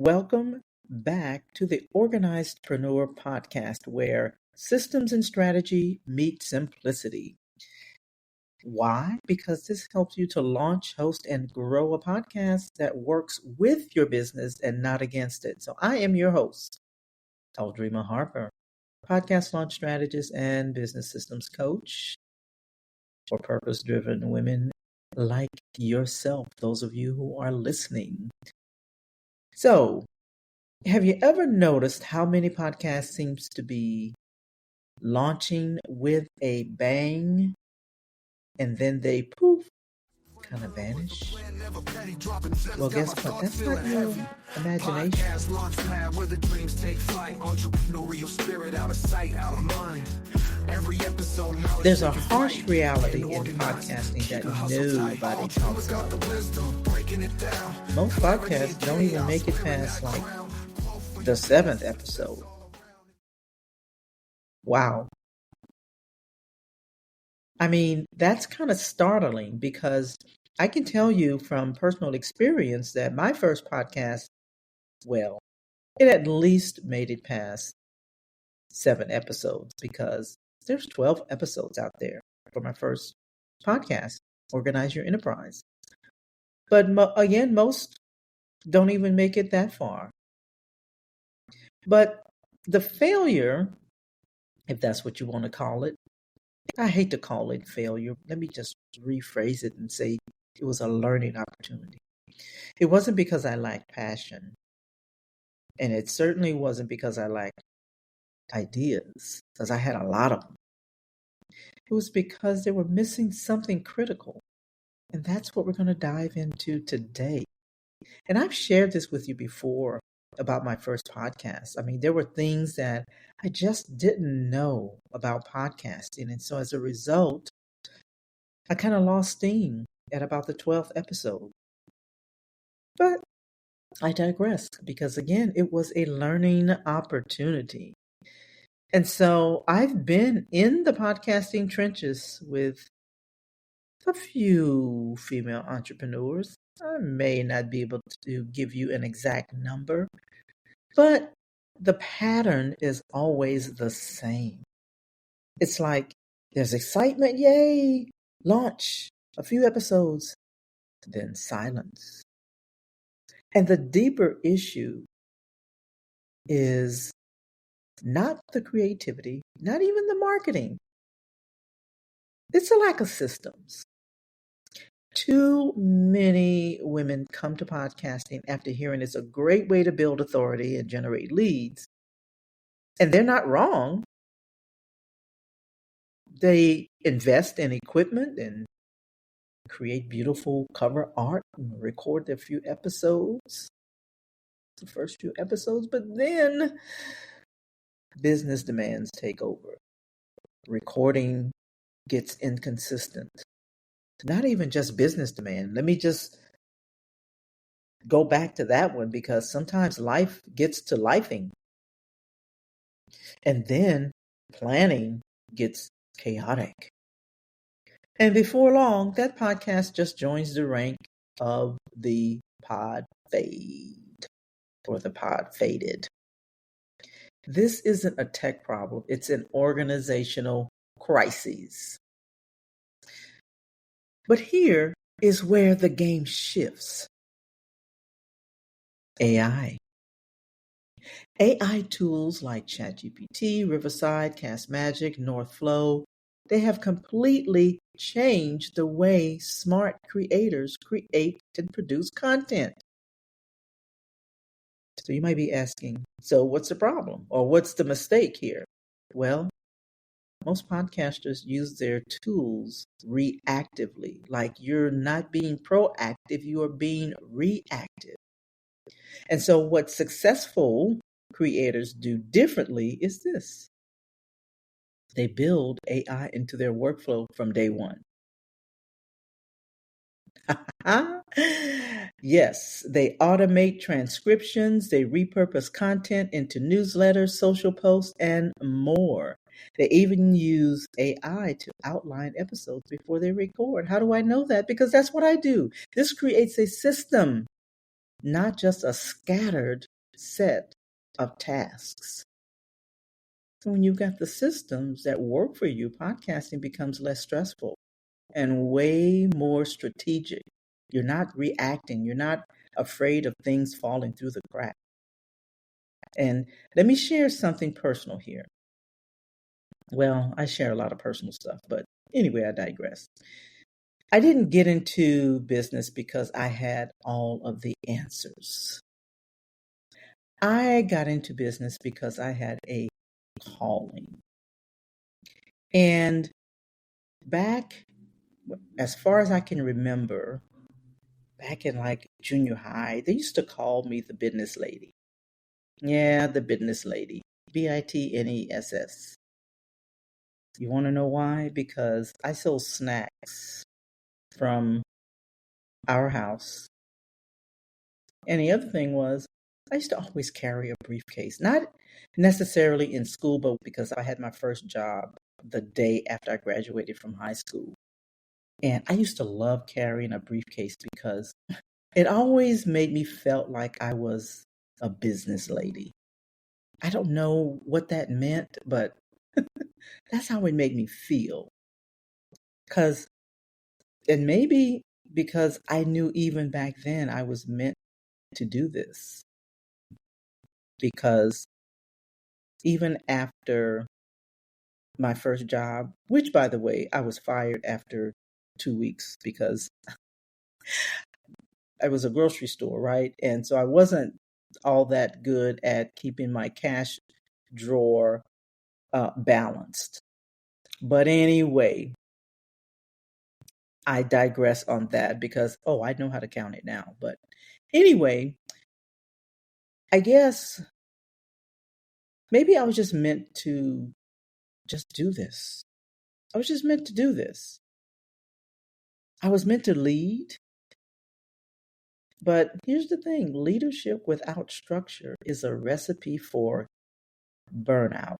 Welcome back to the OrganizedPreneur Podcast, where systems and strategy meet simplicity. Why? Because this helps you to launch, host, and grow a podcast that works with your business and not against it. So I am your host, Aldreama Harper, podcast launch strategist and business systems coach for purpose-driven women like yourself, those of you who are listening. So, have you ever noticed how many podcasts seems to be launching with a bang and then they poof, kind of vanish? Well, guess what? That's not your imagination. There's a harsh reality in podcasting that nobody talks about. Most podcasts don't even make it past like the 7th episode. Wow. I mean, that's kind of startling because I can tell you from personal experience that my first podcast, well, it at least made it past 7 episodes because there's 12 episodes out there for my first podcast, Organize Your Enterprise. But again, most don't even make it that far. But the failure, if that's what you want to call it, I hate to call it failure. Let me just rephrase it and say it was a learning opportunity. It wasn't because I lacked passion. And it certainly wasn't because I lacked ideas, because I had a lot of them. It was because they were missing something critical. And that's what we're going to dive into today. And I've shared this with you before about my first podcast. I mean, there were things that I just didn't know about podcasting. And so as a result, I kind of lost steam at about the 12th episode. But I digress because, again, it was a learning opportunity. And so I've been in the podcasting trenches with a few female entrepreneurs. I may not be able to give you an exact number, but the pattern is always the same. It's like there's excitement, yay, launch, a few episodes, then silence. And the deeper issue is not the creativity, not even the marketing. It's a lack of systems. Too many women come to podcasting after hearing it's a great way to build authority and generate leads. And they're not wrong. They invest in equipment and create beautiful cover art and record their few episodes, the first few episodes, but then business demands take over. Recording gets inconsistent. Not even just business demand. Let me just go back to that one because sometimes life gets to lifing. And then planning gets chaotic. And before long, that podcast just joins the rank of the pod fade or the pod faded. This isn't a tech problem. It's an organizational crisis. But here is where the game shifts. AI. AI tools like ChatGPT, Riverside, CastMagic, Northflow, they have completely changed the way smart creators create and produce content. So you might be asking, so what's the problem? Or what's the mistake here? Well, most podcasters use their tools reactively, like you're not being proactive, you are being reactive. And so what successful creators do differently is this. They build AI into their workflow from day one. Yes, they automate transcriptions, they repurpose content into newsletters, social posts, and more. They even use AI to outline episodes before they record. How do I know that? Because that's what I do. This creates a system not just a scattered set of tasks. So when you've got the systems that work for you, podcasting becomes less stressful and way more strategic. You're not reacting. You're not afraid of things falling through the cracks. And let me share something personal here. Well, I share a lot of personal stuff, but anyway, I digress. I didn't get into business because I had all of the answers. I got into business because I had a calling. And back, as far as I can remember, back in like junior high, they used to call me the business lady. Yeah, the business lady. BITNESS. You want to know why? Because I sold snacks from our house. And the other thing was, I used to always carry a briefcase, not necessarily in school, but because I had my first job the day after I graduated from high school. And I used to love carrying a briefcase because it always made me felt like I was a business lady. I don't know what that meant, but that's how it made me feel. And maybe because I knew even back then I was meant to do this. Because even after my first job, which by the way, I was fired after 2 weeks because I was a grocery store, right? And so I wasn't all that good at keeping my cash drawer balanced. But anyway, I digress on that because, I know how to count it now. But anyway, I guess maybe I was just meant to just do this. I was just meant to do this. I was meant to lead. But here's the thing, leadership without structure is a recipe for burnout.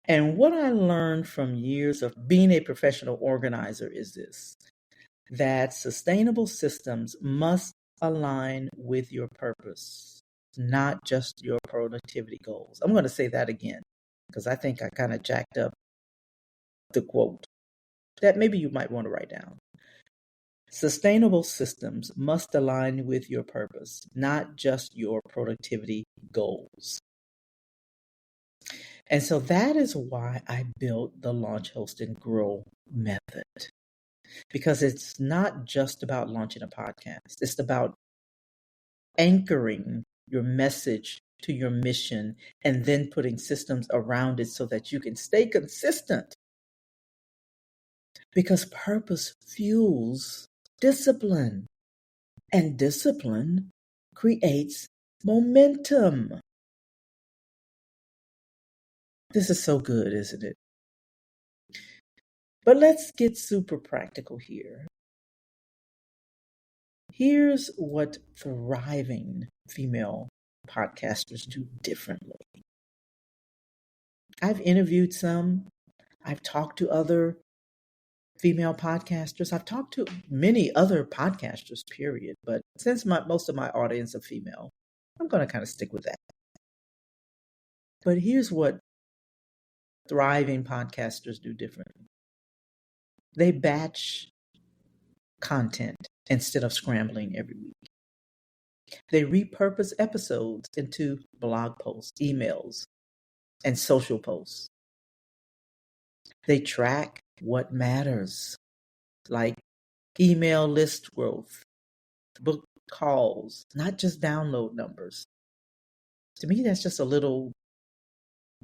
And what I learned from years of being a professional organizer is this, that sustainable systems must align with your purpose, not just your productivity goals. I'm going to say that again because I think I kind of jacked up the quote that maybe you might want to write down. Sustainable systems must align with your purpose, not just your productivity goals. And so that is why I built the Launch, Host, and Grow method. Because it's not just about launching a podcast. It's about anchoring your message to your mission and then putting systems around it so that you can stay consistent. Because purpose fuels discipline, and discipline creates momentum. This is so good, isn't it? But let's get super practical here. Here's what thriving female podcasters do differently. I've interviewed some. I've talked to other female podcasters. I've talked to many other podcasters, period. But since most of my audience are female, I'm going to kind of stick with that. But here's what thriving podcasters do differently. They batch content instead of scrambling every week. They repurpose episodes into blog posts, emails, and social posts. They track what matters, like email list growth, book calls, not just download numbers. To me, that's just a little,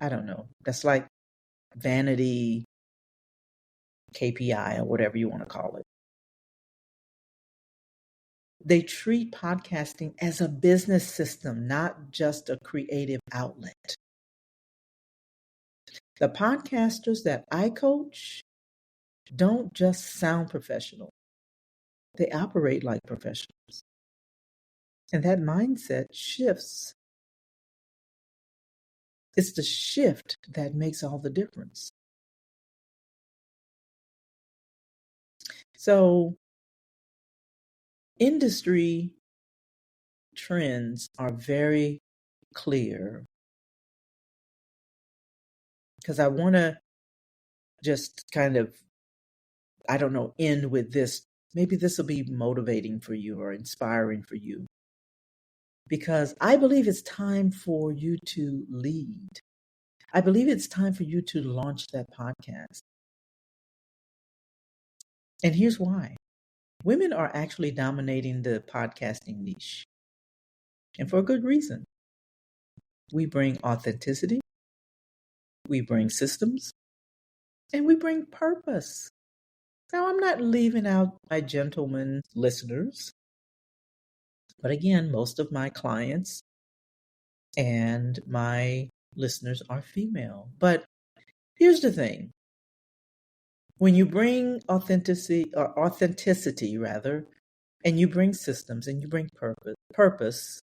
I don't know, that's like vanity KPI or whatever you want to call it. They treat podcasting as a business system, not just a creative outlet. The podcasters that I coach don't just sound professional. They operate like professionals. And that mindset shifts. It's the shift that makes all the difference. So, industry trends are very clear, because I want to just kind of, end with this. Maybe this will be motivating for you or inspiring for you, because I believe it's time for you to lead. I believe it's time for you to launch that podcast. And here's why. Women are actually dominating the podcasting niche, and for a good reason. We bring authenticity, we bring systems, and we bring purpose. Now, I'm not leaving out my gentlemen listeners, but again, most of my clients and my listeners are female. But here's the thing. When you bring authenticity, and you bring systems and you bring purpose,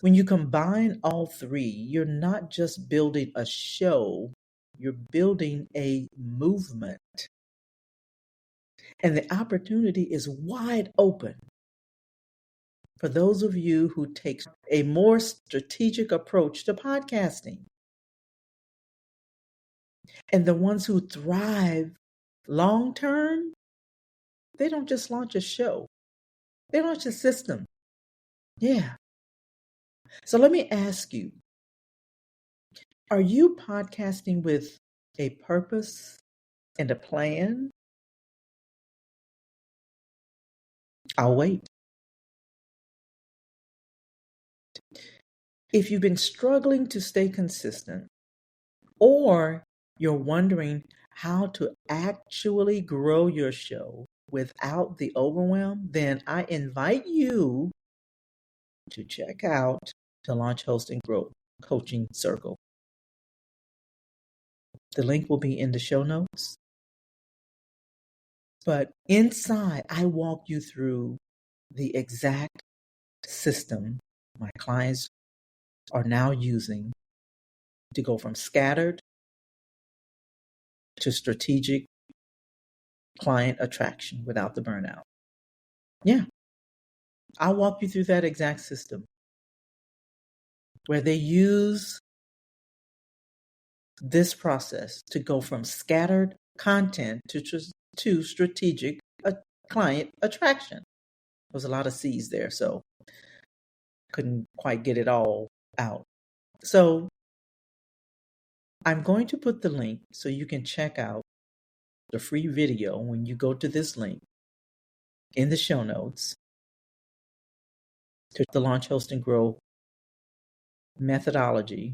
when you combine all three, you're not just building a show, you're building a movement. And the opportunity is wide open for those of you who take a more strategic approach to podcasting. And the ones who thrive long term, they don't just launch a show, they launch a system. Yeah. So let me ask you, are you podcasting with a purpose and a plan? I'll wait. If you've been struggling to stay consistent, or you're wondering how to actually grow your show without the overwhelm, then I invite you to check out the Launch, Host, and Grow Coaching Circle. The link will be in the show notes. But inside, I walk you through the exact system my clients are now using to go from scattered to strategic client attraction without the burnout. Yeah, I'll walk you through that exact system where they use this process to go from scattered content to strategic client attraction. There was a lot of C's there, so couldn't quite get it all out. So I'm going to put the link so you can check out the free video when you go to this link in the show notes to the Launch, Host, and Grow methodology.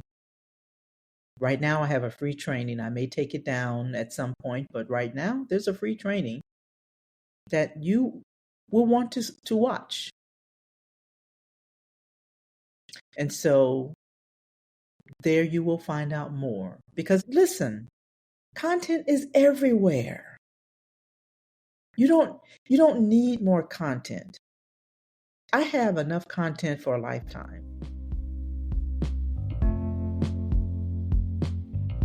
Right now, I have a free training. I may take it down at some point, but right now, there's a free training that you will want to watch. And so there you will find out more. Because listen, content is everywhere. You don't need more content. I have enough content for a lifetime.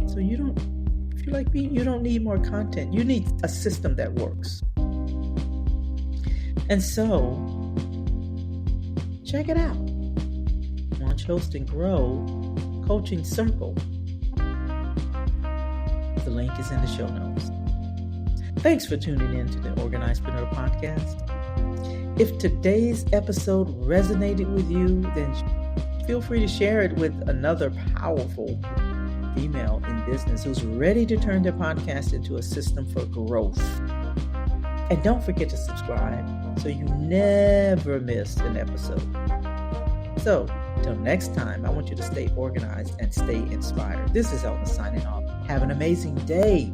So if you're like me, you don't need more content. You need a system that works. And so, check it out. Launch, Host, and Grow Coaching Circle. The link is in the show notes. Thanks for tuning in to the OrganizedPreneur Podcast. If today's episode resonated with you, then feel free to share it with another powerful female in business who's ready to turn their podcast into a system for growth. And don't forget to subscribe so you never miss an episode. So, till next time, I want you to stay organized and stay inspired. This is Elma signing off. Have an amazing day.